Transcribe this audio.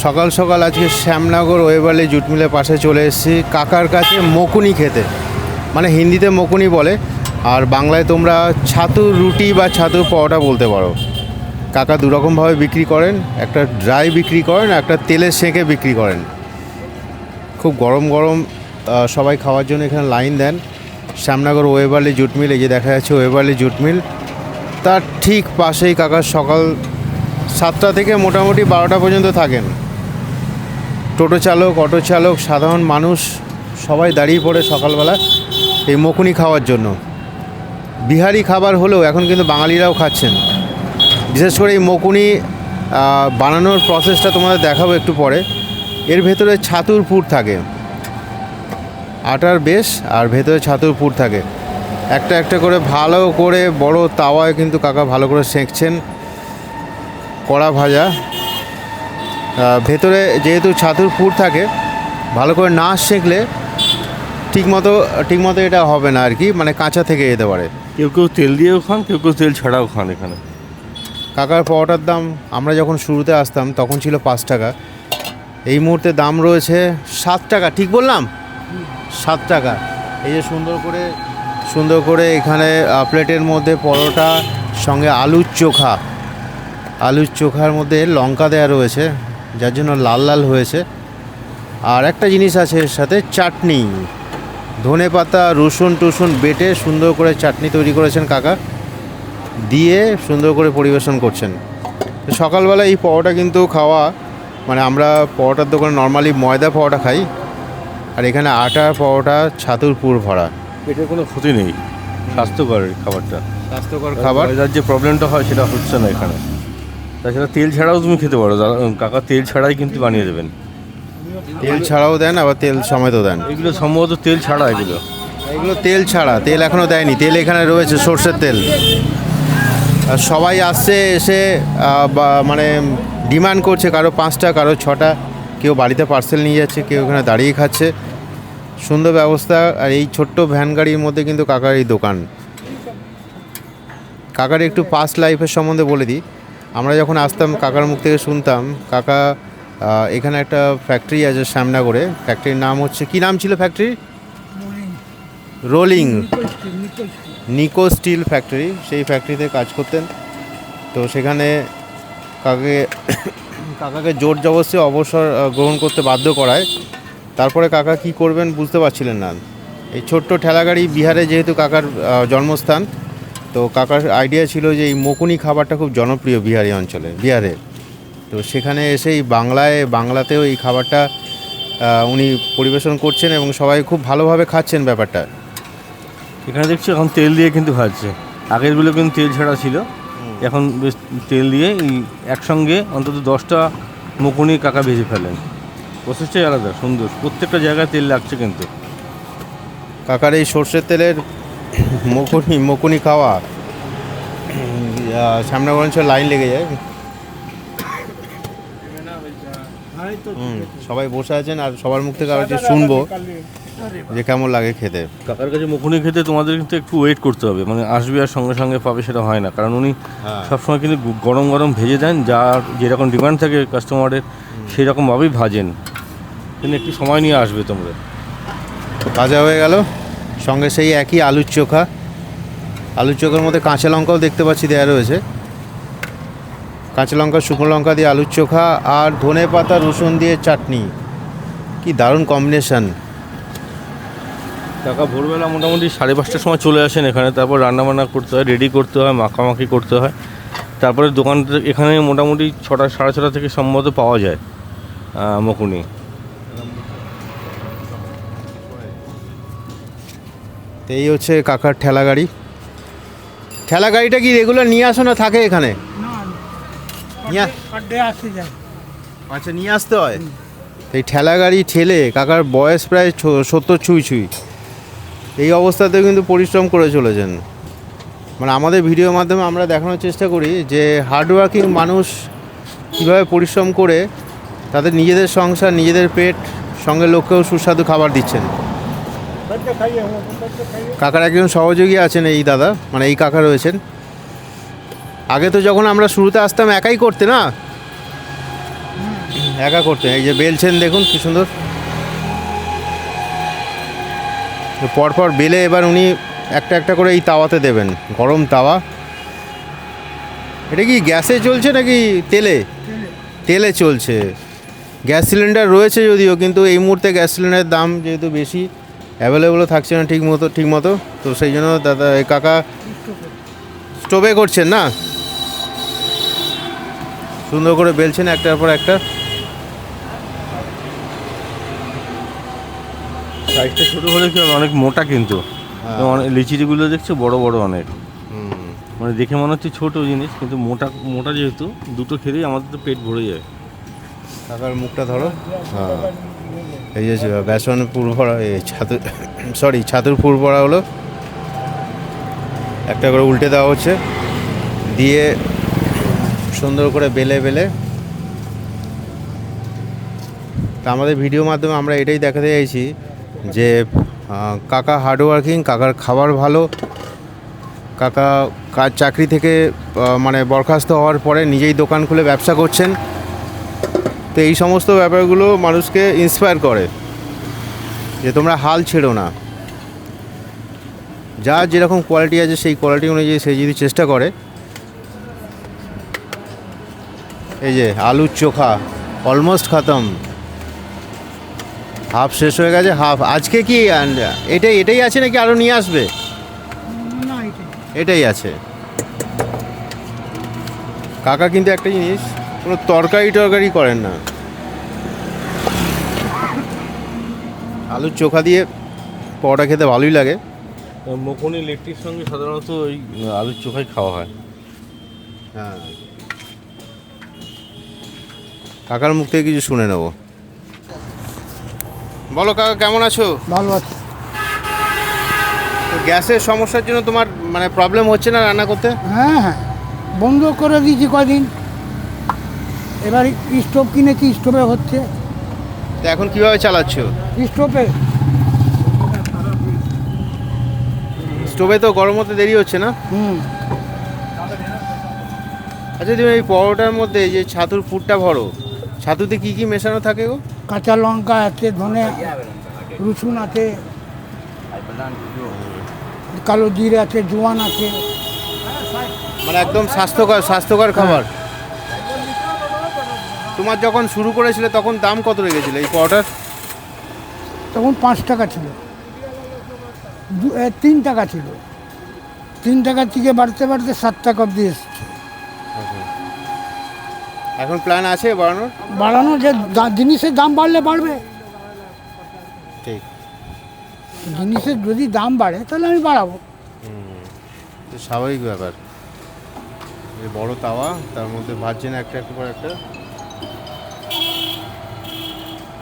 সকাল সকাল আজকে শ্যামনগর ওয়েবালি জুট মিলের পাশে চলে এসেছি কাকার কাছে মকুনি খেতে, মানে হিন্দিতে মকুনি বলে, আর বাংলায় তোমরা ছাতুর রুটি বা ছাতুর পরোটা বলতে পারো। কাকা দুরকমভাবে বিক্রি করেন, একটা ড্রাই বিক্রি করেন, একটা তেলে সেঁকে বিক্রি করেন। খুব গরম গরম সবাই খাওয়ার জন্য এখানে লাইন দেন। শ্যামনগর ওয়েবালি জুট মিল, এই যে দেখা যাচ্ছে ওয়েবালি জুট মিল, তার ঠিক পাশেই কাকা সকাল 7টা থেকে মোটামুটি 12টা পর্যন্ত থাকেন। টোটো চালক, অটো চালক, সাধারণ মানুষ সবাই দাঁড়িয়ে পড়ে সকালবেলা এই মকুনি খাওয়ার জন্য। বিহারি খাবার হলেও এখন কিন্তু বাঙালিরাও খাচ্ছেন। বিশেষ করে এই মকুনি বানানোর প্রসেসটা তোমাদের দেখাবো একটু পরে। এর ভেতরে ছাতুর পুর থাকে, আটার বেশ, আর ভেতরে ছাতুর পুর থাকে। একটা একটা করে ভালো করে বড় তাওয়ায় কিন্তু কাকা ভালো করে সেঁকছেন। কড়া ভাজা, ভেতরে যেহেতু ছাতুর পুর থাকে, ভালো করে না সেঁকলে ঠিকমতো এটা হবে না আর কি, মানে কাঁচা থেকে যেতে পারে। কেউ কেউ তেল দিয়েও খান, কেউ কেউ তেল ছাড়াও খান এখানে। কাকার পরোটার দাম আমরা যখন শুরুতে আসতাম তখন ছিল 5 টাকা, এই মুহূর্তে দাম রয়েছে 7 টাকা। ঠিক বললাম? 7 টাকা। এই যে সুন্দর করে এখানে প্লেটের মধ্যে পরোটা, সঙ্গে আলুর চোখার মধ্যে লঙ্কা দেওয়া রয়েছে, যার জন্য লাল লাল হয়েছে। আর একটা জিনিস আছে এর সাথে, চাটনি, ধনেপাতা, রসুন টুসুন বেটে সুন্দর করে চাটনি তৈরি করেছেন কাকা, দিয়ে সুন্দর করে পরিবেশন করছেন। সকালবেলা এই পরোটা কিন্তু খাওয়া, মানে আমরা পরোটার দোকানে নর্মালি ময়দা পরোটা খাই, আর এখানে আটার পরোটা ছাতুর পুর ভরা। পেটের কোনো ক্ষতি নেই, স্বাস্থ্যকর খাবারটা, স্বাস্থ্যকর খাবার। এটার যে প্রবলেমটা হয় সেটা হচ্ছে না এখানে। তাছাড়া তেল ছাড়াও তুমি খেতে পারো, কাকা তেল ছাড়াই কিন্তু বানিয়ে দেবেন। তেল ছাড়াও দেন, আবার তেল সমেতও দেন। এগুলো সম্ভবত তেল ছাড়া, এগুলো তেল ছাড়া, তেল এখনও দেয়নি। তেল এখানে রয়েছে সর্ষের তেল। আর সবাই আসছে, এসে মানে ডিমান্ড করছে, কারো 5টা, কারো 6টা, কেউ বাড়িতে পার্সেল নিয়ে যাচ্ছে, কেউ এখানে দাঁড়িয়ে খাচ্ছে। সুন্দর ব্যবস্থা। আর এই ছোট্ট ভ্যান গাড়ির মধ্যে কিন্তু কাকার এই দোকান। কাকার একটু পাস্ট লাইফের সম্বন্ধে বলে দিই। আমরা যখন আসতাম কাকার মুখ থেকে শুনতাম, কাকা এখানে একটা ফ্যাক্টরি আছে শ্যামনগরে। ফ্যাক্টরির নাম হচ্ছে, কি নাম ছিল factory? Rolling Nico steel factory. সেই ফ্যাক্টরিতে কাজ করতেন। তো সেখানে কাকাকে জোর জবরদস্তি অবসর গ্রহণ করতে বাধ্য করায়। তারপরে কাকা কি করবেন বুঝতে পারছিলেন না। এই ছোট্ট ঠেলাগাড়ি, বিহারে যেহেতু কাকার জন্মস্থান, তো কাকার আইডিয়া ছিল যে এই মকুনি খাবারটা খুব জনপ্রিয় বিহারে। তো সেখানে এসেই বাংলাতেও এই খাবারটা উনি পরিবেশন করছেন এবং সবাই খুব ভালোভাবে খাচ্ছেন ব্যাপারটা। এখানে দেখছি এখন তেল দিয়ে কিন্তু ভাজছে, আগেরগুলো কিন্তু তেল ছাড়া ছিল, এখন বেশ তেল দিয়ে একসঙ্গে অন্তত 10টা মকুনি কাকা ভেজে ফেলেন। প্রসেসটাই আলাদা, সুন্দর, প্রত্যেকটা জায়গায় তেল লাগছে কিন্তু। কাকার এই সর্ষের তেলের মকুনি খাওয়া, শ্যামনগর অঞ্চলে লাইন লেগে যায়। সবাই বসে আছেন, আর সবার মুখ থেকে আবার শুনবো যে কেমন লাগে খেতে। কাকার কাছে মকুনি খেতে তোমাদের কিন্তু একটু ওয়েট করতে হবে, মানে আসবে আর সঙ্গে সঙ্গে পাবে সেটা হয় না, কারণ উনি সবসময় কিন্তু গরম গরম ভেজে দেন, যেরকম ডিমান্ড থাকে কাস্টমারের সেই রকমভাবেই ভাজেন, কিন্তু একটু সময় নিয়ে আসবে তোমরা। ভাজা হয়ে গেল, সঙ্গে সেই একই আলুর চোখার মধ্যে কাঁচা লঙ্কাও দেখতে পাচ্ছি দেওয়া রয়েছে। কাঁচা লঙ্কা, শুকনো লঙ্কা দিয়ে আলুর চোখা, আর ধনেপাতা রসুন দিয়ে চাটনি, কি দারুণ কম্বিনেশন। কাকা ভোরবেলা মোটামুটি 5:30টার সময় চলে আসেন এখানে, তারপর রান্নাবান্না করতে হয়, রেডি করতে হয়, মাখামাখি করতে হয়, তারপরে দোকানটা এখানে মোটামুটি 6টা, 6:30 থেকে সম্ভবত পাওয়া যায় মকুনি। এই হচ্ছে কাকার ঠেলাগাড়িটা কি রেগুলার নিয়ে আসো না থাকে এখানে? আচ্ছা, নিয়ে আসতে হয়। এই ঠেলাগাড়ি ঠেলে কাকার বয়স প্রায় 70 ছুঁই। এই অবস্থাতেও কিন্তু পরিশ্রম করে চলেছেন। মানে আমাদের ভিডিওর মাধ্যমে আমরা দেখানোর চেষ্টা করি যে হার্ডওয়ার্কিং মানুষ কীভাবে পরিশ্রম করে তাদের নিজেদের সংসার, নিজেদের পেট, সঙ্গে লোককেও সুস্বাদু খাবার দিচ্ছেন। কাকার একজন সহযোগী আছেন এই দাদা, মানে এই কাকা রয়েছেন। আগে তো যখন আমরা শুরুতে আসতাম একাই করতে না, একা করতে, এই যে বেলছেন দেখুন কি সুন্দর, পরপর বেলে এবার উনি একটা একটা করে এই তাওয়াতে দেবেন, গরম তাওয়া। এটা কি গ্যাসে চলছে নাকি তেলে? তেলে চলছে। গ্যাস সিলিন্ডার রয়েছে যদিও, কিন্তু এই মুহূর্তে গ্যাস সিলিন্ডারের দাম যেহেতু বেশি, অ্যাভেলেবলও থাকছে না ঠিক মতো, তো সেই জন্য দাদা এই কাকা স্টোভে করছেন না, সুন্দর করে বেলছেন একটার পর একটা। সাইজটা ছোটো হলে কি হবে, অনেক মোটা কিন্তু অনেক লিচিগুলো দেখছো বড় বড় অনেক, মানে দেখে মনে হচ্ছে ছোটো জিনিস কিন্তু মোটা মোটা, যেহেতু দুটো খেলেই আমাদের তো পেট ভরে যায়। কাকার মুখটা ধরো। হ্যাঁ, এই যে বেসন পুর ভরা, এই ছাতুর পুর ভরা হলো, একটা করে উল্টে দেওয়া হচ্ছে, দিয়ে সুন্দর করে বেলে বেলে। তা আমাদের ভিডিওর মাধ্যমে আমরা এটাই দেখাতে চাইছি যে কাকা হার্ডওয়ার্কিং, কাকার খাবার ভালো, কাকা চাকরি থেকে মানে বরখাস্ত হওয়ার পরে নিজেই দোকান খুলে ব্যবসা করছেন। তো এই সমস্ত ব্যাপারগুলো মানুষকে ইন্সপায়ার করে যে তোমরা হাল ছেড়ো না, যার যেরকম কোয়ালিটি আছে সেই কোয়ালিটি অনুযায়ী সে যদি চেষ্টা করে। এই যে আলুর চোখা অলমোস্ট খতম, হাফ শেষ হয়ে গেছে, হাফ আজকে কি এটাই আছে নাকি আরও নিয়ে আসবে? এটাই আছে। কাকা কিন্তু একটা জিনিস, কোনো তরকারি করেন না, আলুর চোখা দিয়ে পরোটা খেতে ভালোই লাগে। মকুনি লিট্টির সঙ্গে সাধারণত ওই আলুর চোখাই খাওয়া হয়। হ্যাঁ, কাকার মুখ থেকে কিছু শুনে নেব। বলো কাকা, কেমন আছো? ভালো আছে। তো গ্যাসের সমস্যার জন্য তোমার মানে প্রবলেম হচ্ছে না রান্না করতে? হ্যাঁ হ্যাঁ, বন্ধ করে দিয়েছি কদিন, এবার স্টোভ কিনেছি, স্টোভে হচ্ছে। তো এখন কিভাবে চালাচ্ছো? স্টোভে তো গরম হতে দেরি হচ্ছে না? আচ্ছা, তুমি এই পরোটার মধ্যে যে ছাতুর পুরটা ভরো, ছাতুতে কি কি মেশানো থাকে গো? কাঁচা লঙ্কা আছে, ধনে রসুন আছে, কালো জিরে আছে, জোয়ান আছে, মানে একদম স্বাস্থ্যকর খাবার। তোমার যখন শুরু করেছিলে তখন দাম কত রেখেছিল এই পরোটার? তখন 5 টাকা ছিল, 3 টাকা ছিল, 3 টাকা থেকে বাড়তে বাড়তে 7 টাকা অব্দি এসছে। এখন প্ল্যান আছে বাড়ানোর? বাড়ানোর, যে জিনিসের দাম বাড়লে বাড়বে, ঠিক, জিনিসের যদি দাম বাড়ে তাহলে আমি বাড়াবো। স্বাভাবিক ব্যাপার। এই বড় তাওয়া, তার মধ্যে ভাজছে না একটা একটা করে একটা।